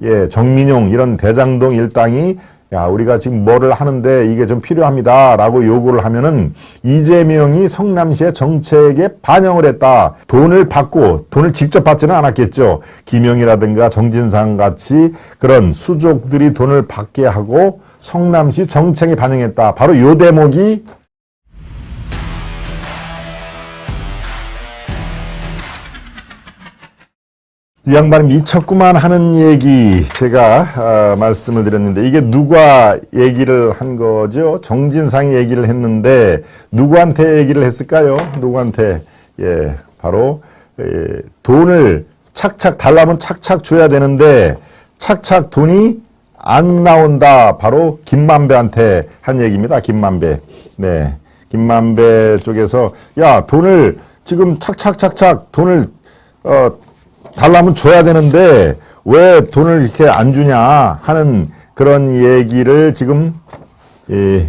예, 정민용 이런 대장동 일당이 야, 우리가 지금 뭐를 하는데 이게 좀 필요합니다. 라고 요구를 하면은 이재명이 성남시의 정책에 반영을 했다. 돈을 받고, 돈을 직접 받지는 않았겠죠. 김영이라든가 정진상 같이 그런 수족들이 돈을 받게 하고 성남시 정책에 반영했다. 바로 요 대목이 이 양반이 미쳤구만 하는 얘기 제가 말씀을 드렸는데 이게 누가 얘기를 한 거죠? 정진상이 얘기를 했는데 누구한테 얘기를 했을까요? 누구한테? 예, 바로 돈을 착착 달라면 착착 줘야 되는데 착착 돈이 안 나온다. 바로 김만배한테 한 얘기입니다. 김만배. 네, 김만배 쪽에서 야 돈을 지금 착착착착 돈을 달라면 줘야 되는데 왜 돈을 이렇게 안 주냐 하는 그런 얘기를 지금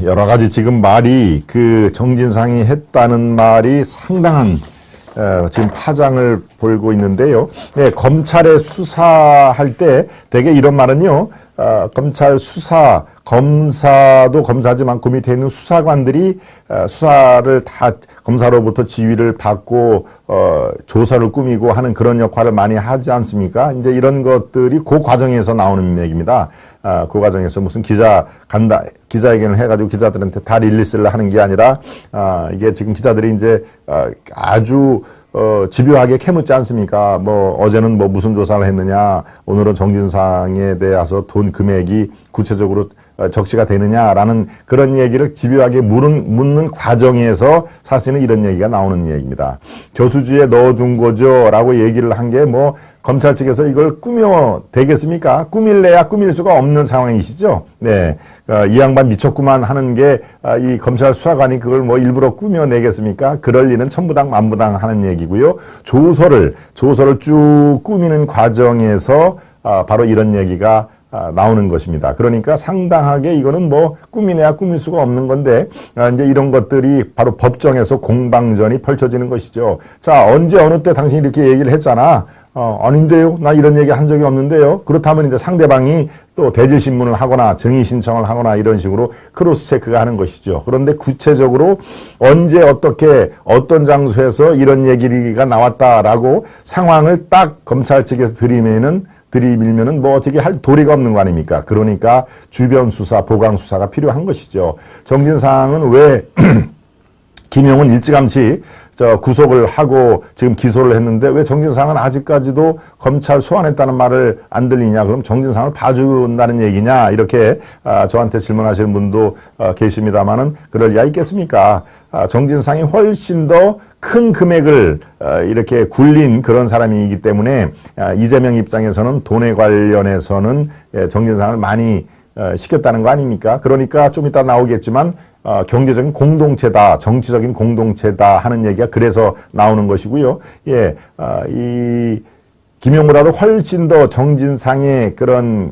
여러 가지 지금 말이 그 정진상이 했다는 말이 상당한 지금 파장을 벌고 있는데요. 네, 검찰에 수사할 때 대개 이런 말은요. 검찰 수사, 검사도 검사지만 그 밑에 있는 수사관들이 수사를 다 검사로부터 지휘를 받고 조사를 꾸미고 하는 그런 역할을 많이 하지 않습니까? 이제 이런 것들이 그 과정에서 나오는 얘기입니다. 그 과정에서 무슨 기자회견을 해가지고 기자들한테 다 릴리스를 하는 게 아니라 이게 지금 기자들이 이제 아주 집요하게 캐묻지 않습니까? 뭐 어제는 뭐 무슨 조사를 했느냐, 오늘은 정진상에 대해서 돈 금액이 구체적으로 적시가 되느냐라는 그런 얘기를 집요하게 묻는 과정에서 사실은 이런 얘기가 나오는 얘기입니다. 저수지에 넣어준 거죠 라고 얘기를 한 게 뭐 검찰 측에서 이걸 꾸며 되겠습니까? 꾸밀래야 꾸밀 수가 없는 상황이시죠. 네, 이 양반 미쳤구만 하는 게 이 검찰 수사관이 그걸 뭐 일부러 꾸며내겠습니까? 그럴 리는 천부당 만부당 하는 얘기고요. 조서를 쭉 꾸미는 과정에서 바로 이런 얘기가 나오는 것입니다. 그러니까 상당하게 이거는 뭐 꾸미내야 꾸밀 수가 없는 건데 이제 이런 것들이 바로 법정에서 공방전이 펼쳐지는 것이죠. 자, 언제 어느 때 당신이 이렇게 얘기를 했잖아. 아닌데요? 나 이런 얘기 한 적이 없는데요? 그렇다면 이제 상대방이 또 대질신문을 하거나 증인 신청을 하거나 이런 식으로 크로스 체크가 하는 것이죠. 그런데 구체적으로 언제 어떻게 어떤 장소에서 이런 얘기가 나왔다라고 상황을 딱 검찰 측에서 들이밀면은 뭐 어떻게 할 도리가 없는 거 아닙니까? 그러니까 주변 수사, 보강 수사가 필요한 것이죠. 정진상은 왜 김용은 일찌감치 구속을 하고 지금 기소를 했는데 왜 정진상은 아직까지도 검찰 소환했다는 말을 안 들리냐? 그럼 정진상을 봐준다는 얘기냐? 이렇게 저한테 질문하시는 분도 계십니다만은 그럴 리가 있겠습니까? 정진상이 훨씬 더 큰 금액을 이렇게 굴린 그런 사람이기 때문에 이재명 입장에서는 돈에 관련해서는 정진상을 많이 시켰다는 거 아닙니까? 그러니까 좀 이따 나오겠지만 경제적인 공동체다, 정치적인 공동체다 하는 얘기가 그래서 나오는 것이고요. 예, 이 김용보다도 훨씬 더 정진상의 그런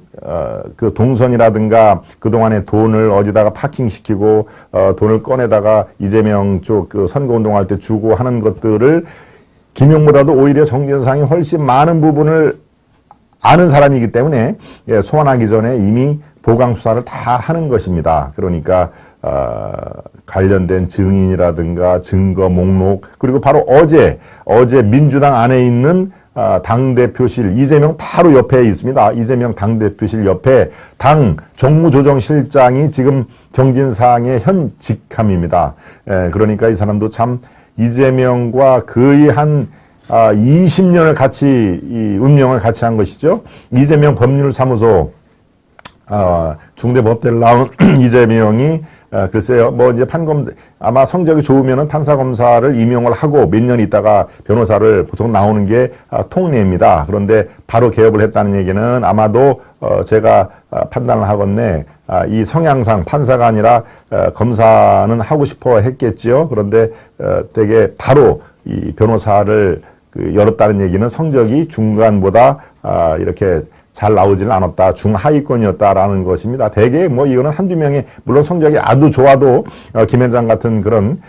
그 동선이라든가 그동안의 돈을 어디다가 파킹시키고 돈을 꺼내다가 이재명 쪽 그 선거운동할 때 주고 하는 것들을 김용보다도 오히려 정진상이 훨씬 많은 부분을 아는 사람이기 때문에 소환하기 전에 이미 보강 수사를 다 하는 것입니다. 그러니까 관련된 증인이라든가 증거 목록 그리고 바로 어제 민주당 안에 있는 당대표실 이재명 바로 옆에 있습니다. 이재명 당대표실 옆에 당 정무조정실장이 지금 정진상의 현 직함입니다. 그러니까 이 사람도 참 이재명과 거의 한 20년을 같이 이 운명을 같이 한 것이죠. 이재명 법률사무소 중대법대를 나온 이재명이 글쎄요, 뭐 이제 아마 성적이 좋으면은 판사검사를 임용을 하고 몇 년 있다가 변호사를 보통 나오는 게 통례입니다. 그런데 바로 개업을 했다는 얘기는 아마도 제가 판단을 하건대 이 성향상 판사가 아니라 검사는 하고 싶어 했겠지요. 그런데 되게 바로 이 변호사를 열었다는 얘기는 성적이 중간보다 이렇게 잘 나오지는 않았다. 중하위권이었다라는 것입니다. 대개 뭐 이거는 한두 명이 물론 성적이 아주 좋아도 김현장 같은 그런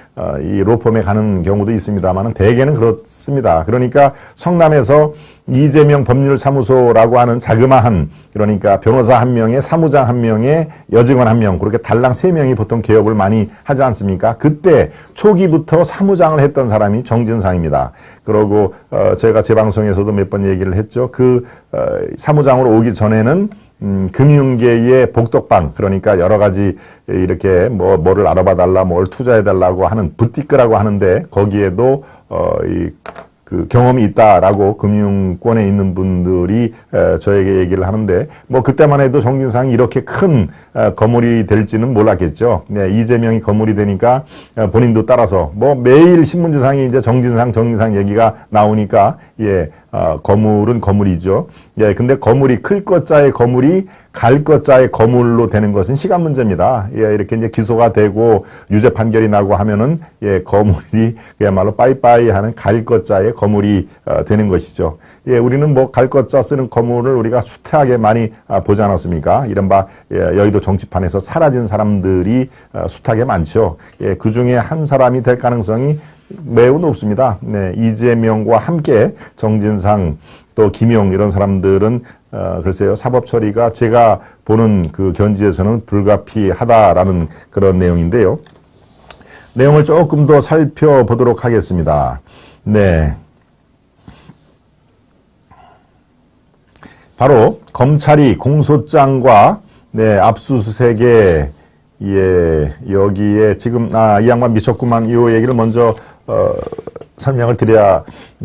이 로펌에 가는 경우도 있습니다만은 대개는 그렇습니다. 그러니까 성남에서 이재명 법률사무소라고 하는 자그마한, 그러니까 변호사 한 명에 사무장 한 명에 여직원 한 명, 그렇게 달랑 3명이 보통 개업을 많이 하지 않습니까? 그때 초기부터 사무장을 했던 사람이 정진상입니다. 그러고 제가 제 방송에서도 몇 번 얘기를 했죠. 그 사무장으로 오기 전에는 금융계의 복덕방, 그러니까 여러 가지 이렇게 뭐를 알아봐 달라, 뭘 투자해 달라고 하는 부티크라고 하는데, 거기에도 그 경험이 있다라고 금융권에 있는 분들이 저에게 얘기를 하는데, 뭐 그때만 해도 정진상이 이렇게 큰 거물이 될지는 몰랐겠죠. 네, 이재명이 거물이 되니까 본인도 따라서 뭐 매일 신문지상에 이제 정진상 얘기가 나오니까, 예, 거물은 거물이죠. 예, 근데 거물이 클 것자의 거물이 갈 것자의 거물로 되는 것은 시간 문제입니다. 예, 이렇게 이제 기소가 되고 유죄 판결이 나고 하면은, 예, 거물이 그야말로 빠이빠이 하는 갈 것자의 거물이 되는 것이죠. 예, 우리는 뭐 갈 것자 쓰는 거물을 우리가 숱하게 많이 보지 않았습니까? 이른바 여의도 정치판에서 사라진 사람들이 숱하게 많죠. 예, 그 중에 한 사람이 될 가능성이 매우 높습니다. 네, 이재명과 함께 정진상 또 김용 이런 사람들은 글쎄요, 사법 처리가 제가 보는 그 견지에서는 불가피하다라는 그런 내용인데요. 내용을 조금 더 살펴보도록 하겠습니다. 네. 바로 검찰이 공소장과, 네, 압수수색에, 예, 여기에 지금 이 양반 미쳤구만, 이 얘기를 먼저 설명을 드려야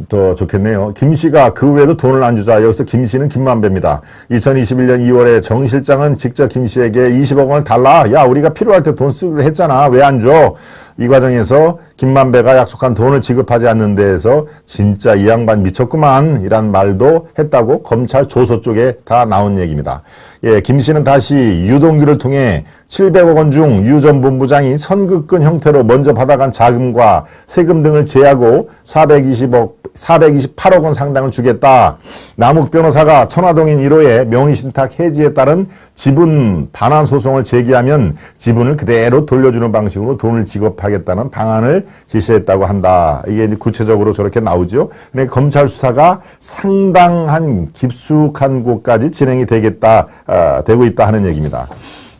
더 좋겠네요. 김 씨가 그 외에도 돈을 안 주자. 여기서 김 씨는 김만배입니다. 2021년 2월에 정 실장은 직접 김 씨에게 20억 원을 달라. 야, 우리가 필요할 때 돈 쓰기로 했잖아. 왜 안 줘? 이 과정에서 김만배가 약속한 돈을 지급하지 않는 데에서 진짜 이 양반 미쳤구만 이란 말도 했다고 검찰 조서 쪽에 다 나온 얘기입니다. 예, 김 씨는 다시 유동규를 통해 700억 원 중 유 전 본부장이 선급금 형태로 먼저 받아간 자금과 세금 등을 제하고 428억 원 상당을 주겠다. 남욱 변호사가 천화동인 1호의 명의신탁 해지에 따른 지분 반환 소송을 제기하면 지분을 그대로 돌려주는 방식으로 돈을 지급하겠다는 방안을 제시했다고 한다. 이게 이제 구체적으로 저렇게 나오죠. 근데 검찰 수사가 상당한 깊숙한 곳까지 진행이 되겠다, 되고 있다 하는 얘기입니다.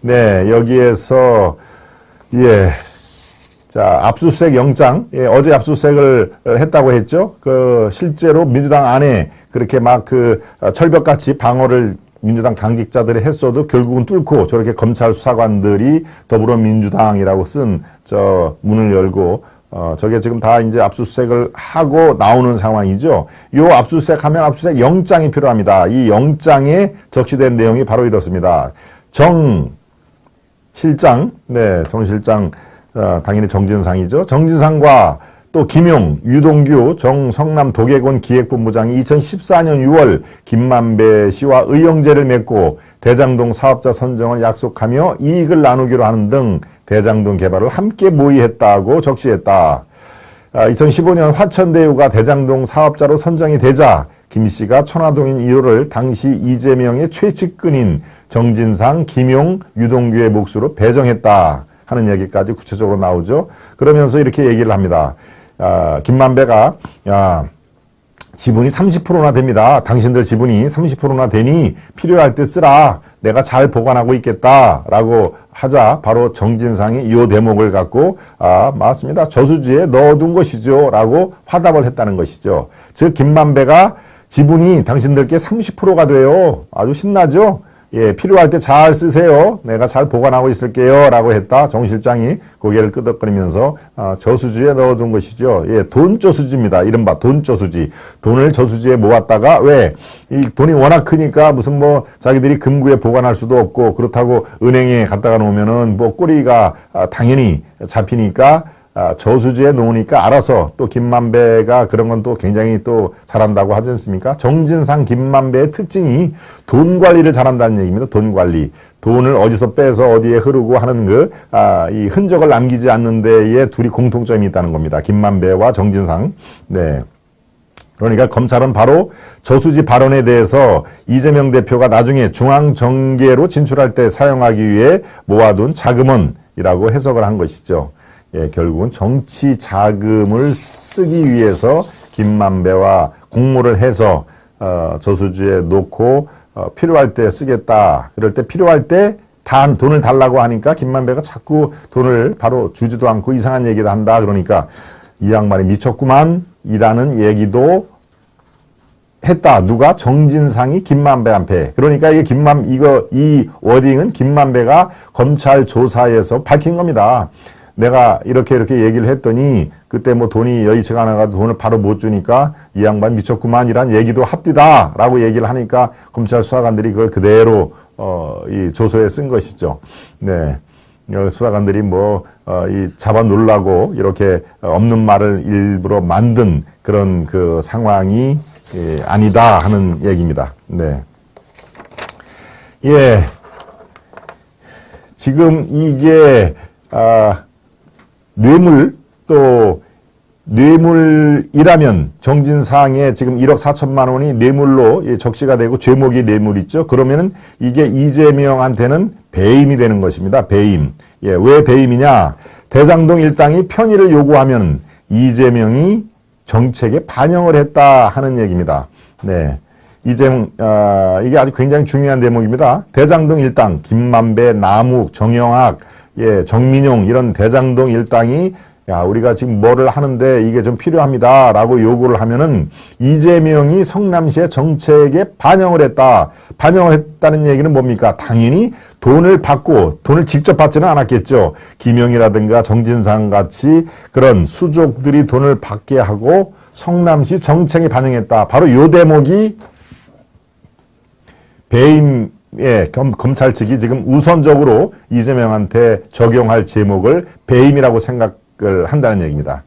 네, 여기에서, 예. 자, 압수수색 영장, 예, 어제 압수수색을 했다고 했죠. 실제로 민주당 안에 그렇게 막 철벽같이 방어를 민주당 당직자들이 했어도 결국은 뚫고 저렇게 검찰 수사관들이 더불어민주당이라고 쓴 문을 열고, 저게 지금 다 이제 압수수색을 하고 나오는 상황이죠. 요 압수수색 하면 압수수색 영장이 필요합니다. 이 영장에 적시된 내용이 바로 이렇습니다. 정 실장, 당연히 정진상이죠. 정진상과 또 김용, 유동규, 정성남 도계곤 기획본부장이 2014년 6월 김만배 씨와 의형제를 맺고 대장동 사업자 선정을 약속하며 이익을 나누기로 하는 등 대장동 개발을 함께 모의했다고 적시했다. 2015년 화천대유가 대장동 사업자로 선정이 되자 김 씨가 천화동인 1호를 당시 이재명의 최측근인 정진상, 김용, 유동규의 몫으로 배정했다 하는 얘기까지 구체적으로 나오죠. 그러면서 이렇게 얘기를 합니다. 김만배가 지분이 30%나 됩니다. 당신들 지분이 30%나 되니 필요할 때 쓰라. 내가 잘 보관하고 있겠다라고 하자 바로 정진상이 이 대목을 갖고 맞습니다. 저수지에 넣어둔 것이죠 라고 화답을 했다는 것이죠. 즉 김만배가 지분이 당신들께 30%가 돼요. 아주 신나죠. 예, 필요할 때 잘 쓰세요. 내가 잘 보관하고 있을게요. 라고 했다. 정 실장이 고개를 끄덕거리면서 저수지에 넣어둔 것이죠. 예, 돈저수지입니다. 이른바 돈저수지. 돈을 저수지에 모았다가 왜? 이 돈이 워낙 크니까 무슨 뭐 자기들이 금고에 보관할 수도 없고 그렇다고 은행에 갖다가 놓으면은 뭐 꼬리가 당연히 잡히니까 저수지에 놓으니까 알아서 또 김만배가 그런 건 또 굉장히 또 잘한다고 하지 않습니까? 정진상 김만배의 특징이 돈 관리를 잘한다는 얘기입니다. 돈 관리. 돈을 어디서 빼서 어디에 흐르고 하는 이 흔적을 남기지 않는 데에 둘이 공통점이 있다는 겁니다. 김만배와 정진상. 네. 그러니까 검찰은 바로 저수지 발언에 대해서 이재명 대표가 나중에 중앙정계로 진출할 때 사용하기 위해 모아둔 자금원이라고 해석을 한 것이죠. 예, 결국은 정치 자금을 쓰기 위해서 김만배와 공모를 해서 저수지에 놓고 필요할 때 쓰겠다. 그럴 때 필요할 때 돈을 달라고 하니까 김만배가 자꾸 돈을 바로 주지도 않고 이상한 얘기도 한다. 그러니까 이 양반이 미쳤구만 이라는 얘기도 했다. 누가? 정진상이 김만배한테. 그러니까 이 워딩은 김만배가 검찰 조사에서 밝힌 겁니다. 내가 이렇게 얘기를 했더니 그때 뭐 돈이 여의치가 않아가지고 돈을 바로 못 주니까 이 양반 미쳤구만이란 얘기도 합디다 라고 얘기를 하니까 검찰 수사관들이 그걸 그대로 이 조서에 쓴 것이죠. 네. 수사관들이 잡아 놀라고 이렇게 없는 말을 일부러 만든 그런 그 상황이 아니다 하는 얘기입니다. 네. 예. 지금 이게, 뇌물이라면 정진상의 지금 1억 4천만 원이 뇌물로 적시가 되고 죄목이 뇌물 있죠. 그러면은 이게 이재명한테는 배임이 되는 것입니다. 배임. 예, 왜 배임이냐? 대장동 일당이 편의를 요구하면 이재명이 정책에 반영을 했다 하는 얘기입니다. 네. 이게 아주 굉장히 중요한 대목입니다. 대장동 일당, 김만배, 남욱, 정영학, 정민용 이런 대장동 일당이 우리가 지금 뭐를 하는데 이게 좀 필요합니다. 라고 요구를 하면은 이재명이 성남시의 정책에 반영을 했다. 반영을 했다는 얘기는 뭡니까? 당연히 돈을 직접 받지는 않았겠죠. 김영이라든가 정진상 같이 그런 수족들이 돈을 받게 하고 성남시 정책에 반영했다. 바로 요 대목이 배임의 검찰 측이 지금 우선적으로 이재명한테 적용할 제목을 배임이라고 생각을 한다는 얘기입니다.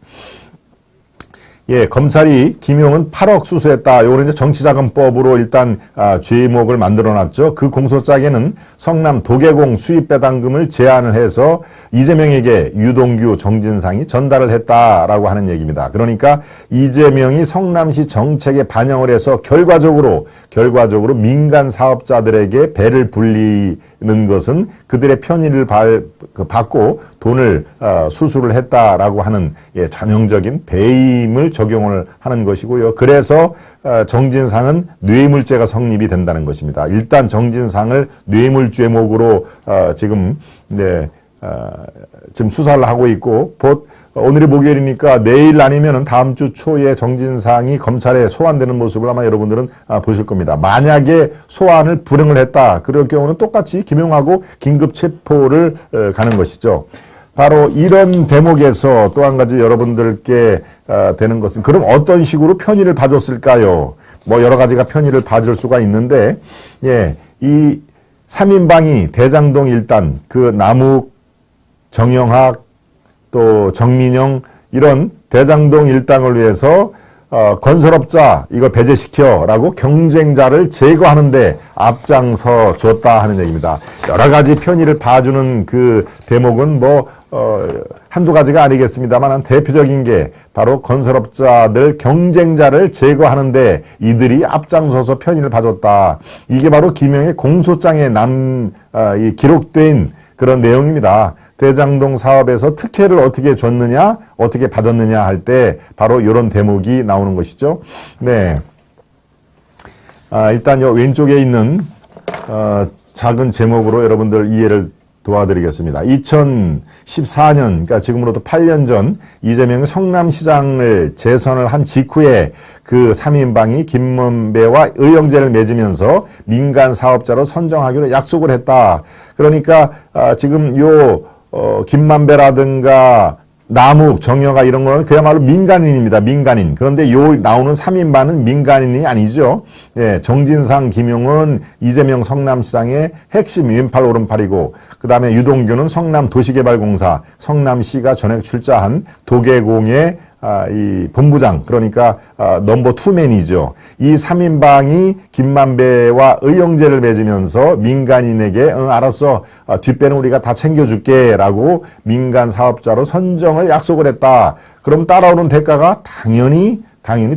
예, 검찰이 김용은 8억 수수했다. 요거는 이제 정치자금법으로 일단 죄목을 만들어놨죠. 그 공소장에는 성남 도계공 수입 배당금을 제한을 해서 이재명에게 유동규, 정진상이 전달을 했다라고 하는 얘기입니다. 그러니까 이재명이 성남시 정책에 반영을 해서 결과적으로 민간 사업자들에게 배를 불리는 것은 그들의 편의를 받고 돈을 수수를 했다라고 하는 전형적인 배임을 적용을 하는 것이고요. 그래서 정진상은 뇌물죄가 성립이 된다는 것입니다. 일단 정진상을 뇌물죄목으로 지금 수사를 하고 있고 오늘이 목요일이니까 내일 아니면은 다음 주 초에 정진상이 검찰에 소환되는 모습을 아마 여러분들은 보실 겁니다. 만약에 소환을 불응을 했다. 그럴 경우는 똑같이 김용하고 긴급 체포를 가는 것이죠. 바로 이런 대목에서 또 한 가지 여러분들께 되는 것은 그럼 어떤 식으로 편의를 봐줬을까요? 여러 가지가 편의를 봐줄 수가 있는데 이 3인방이 대장동 일단 그 남욱, 정영학 또 정민영 이런 대장동 일당을 위해서 건설업자 이걸 배제시켜라고 경쟁자를 제거하는데 앞장서 줬다 하는 얘기입니다. 여러 가지 편의를 봐주는 그 대목은 한두 가지가 아니겠습니다만 대표적인 게 바로 건설업자들 경쟁자를 제거하는데 이들이 앞장서서 편의를 봐줬다. 이게 바로 김영의 공소장에 기록된 그런 내용입니다. 대장동 사업에서 특혜를 어떻게 줬느냐, 어떻게 받았느냐 할 때 바로 이런 대목이 나오는 것이죠. 네. 일단 요 왼쪽에 있는 작은 제목으로 여러분들 이해를 도와드리겠습니다. 2014년, 그러니까 지금으로부터 8년 전 이재명이 성남시장을 재선을 한 직후에 그 3인방이 김만배와 의형제를 맺으면서 민간 사업자로 선정하기로 약속을 했다. 그러니까 지금 김만배라든가 남욱, 정여가 이런 거는 그야말로 민간인입니다. 민간인. 그런데 나오는 3인방은 민간인이 아니죠. 예, 정진상, 김용은 이재명 성남시장의 핵심 왼팔 오른팔이고 그 다음에 유동규는 성남도시개발공사, 성남시가 전액 출자한 도계공의 이 본부장, 그러니까 넘버 투맨이죠. 이 3인방이 김만배와 의형제를 맺으면서 민간인에게 알았어, 뒷배는 우리가 다 챙겨줄게 라고 민간 사업자로 선정을 약속을 했다. 그럼 따라오는 대가가 당연히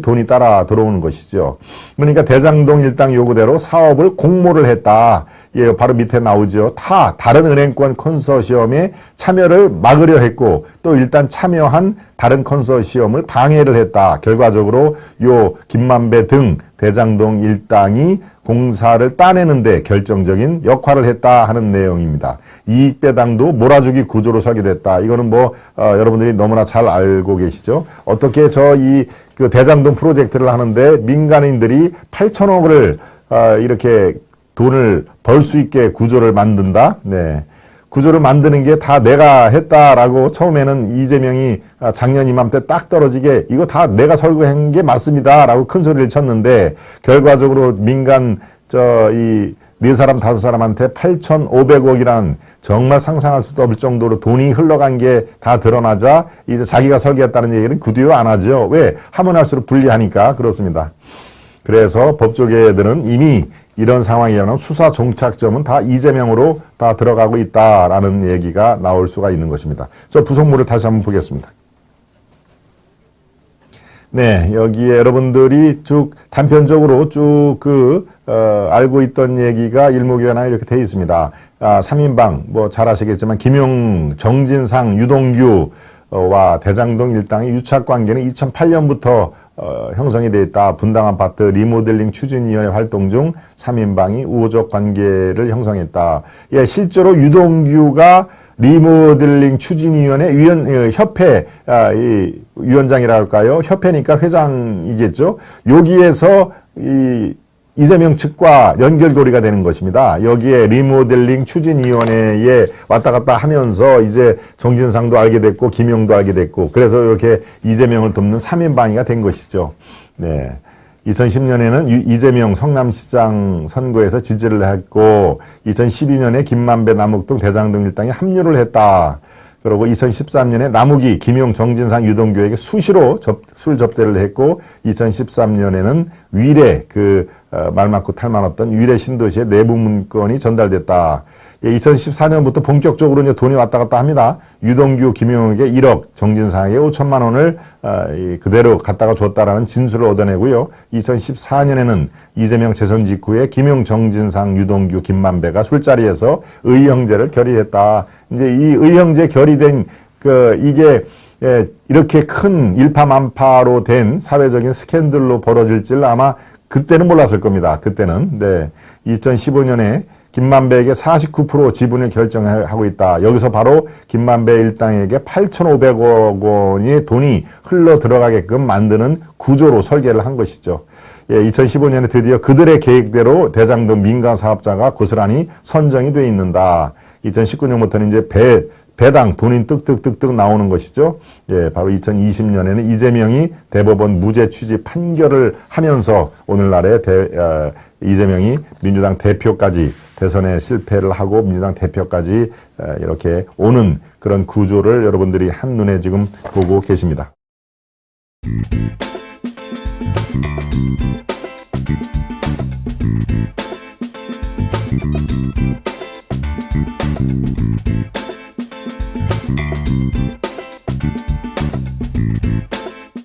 돈이 따라 들어오는 것이죠. 그러니까 대장동 일당 요구대로 사업을 공모를 했다. 예, 바로 밑에 나오죠. 다른 은행권 컨소시엄에 참여를 막으려 했고 또 일단 참여한 다른 컨소시엄을 방해를 했다. 결과적으로 요 김만배 등 대장동 일당이 공사를 따내는데 결정적인 역할을 했다 하는 내용입니다. 이익배당도 몰아주기 구조로 설계됐다. 이거는 여러분들이 너무나 잘 알고 계시죠. 어떻게 그 대장동 프로젝트를 하는데 민간인들이 8천억을 이렇게 돈을 벌 수 있게 구조를 만든다. 네. 구조를 만드는 게 다 내가 했다라고 처음에는 이재명이 작년 이맘때 딱 떨어지게 이거 다 내가 설계한 게 맞습니다라고 큰 소리를 쳤는데 결과적으로 민간 네 사람 다섯 사람한테 8,500억이라는 정말 상상할 수도 없을 정도로 돈이 흘러간 게 다 드러나자 이제 자기가 설계했다는 얘기는 그 뒤로 안 하죠. 왜? 하면 할수록 불리하니까 그렇습니다. 그래서 법조계들은 이미 이런 상황이라면 수사 종착점은 다 이재명으로 다 들어가고 있다라는 얘기가 나올 수가 있는 것입니다. 저 부속물을 다시 한번 보겠습니다. 네, 여기에 여러분들이 쭉 단편적으로 쭉 알고 있던 얘기가 일목요연하게 이렇게 돼 있습니다. 3인방 잘 아시겠지만 김용, 정진상, 유동규와 대장동 일당의 유착 관계는 2008년부터 형성이 되어 있다. 분당 아파트 리모델링 추진위원회 활동 중 3인방이 우호적 관계를 형성했다. 예, 실제로 유동규가 리모델링 추진위원회 협회 위원장이라 할까요? 협회니까 회장이겠죠. 여기에서 이재명 측과 연결고리가 되는 것입니다. 여기에 리모델링 추진위원회에 왔다 갔다 하면서 이제 정진상도 알게 됐고 김용도 알게 됐고 그래서 이렇게 이재명을 돕는 3인방위가 된 것이죠. 네. 2010년에는 이재명 성남시장 선거에서 지지를 했고 2012년에 김만배 남욱동 대장동 일당에 합류를 했다. 그리고 2013년에 남욱이 김용, 정진상, 유동규에게 수시로 술 접대를 했고 2013년에는 위례 말 맞고 탈 많았던 위례 신도시의 내부 문건이 전달됐다. 2014년부터 본격적으로 이제 돈이 왔다 갔다 합니다. 유동규, 김용에게 1억, 정진상에게 5천만 원을 그대로 갖다가 줬다라는 진술을 얻어내고요. 2014년에는 이재명 재선 직후에 김용, 정진상, 유동규, 김만배가 술자리에서 의형제를 결의했다. 이제 이 의형제 결의된 이게 이렇게 큰 일파만파로 된 사회적인 스캔들로 벌어질 줄 아마 그때는 몰랐을 겁니다. 그때는. 네. 2015년에 김만배에게 49% 지분을 결정하고 있다. 여기서 바로 김만배 일당에게 8,500억 원의 돈이 흘러 들어가게끔 만드는 구조로 설계를 한 것이죠. 예, 2015년에 드디어 그들의 계획대로 대장동 민간 사업자가 고스란히 선정이 돼 있는다. 2019년부터는 이제 배당 돈이 뜩뜩뜩뜩 나오는 것이죠. 예, 바로 2020년에는 이재명이 대법원 무죄 취지 판결을 하면서 오늘날에 이재명이 민주당 대표까지 대선에 실패를 하고 민주당 대표까지 이렇게 오는 그런 구조를 여러분들이 한눈에 지금 보고 계십니다.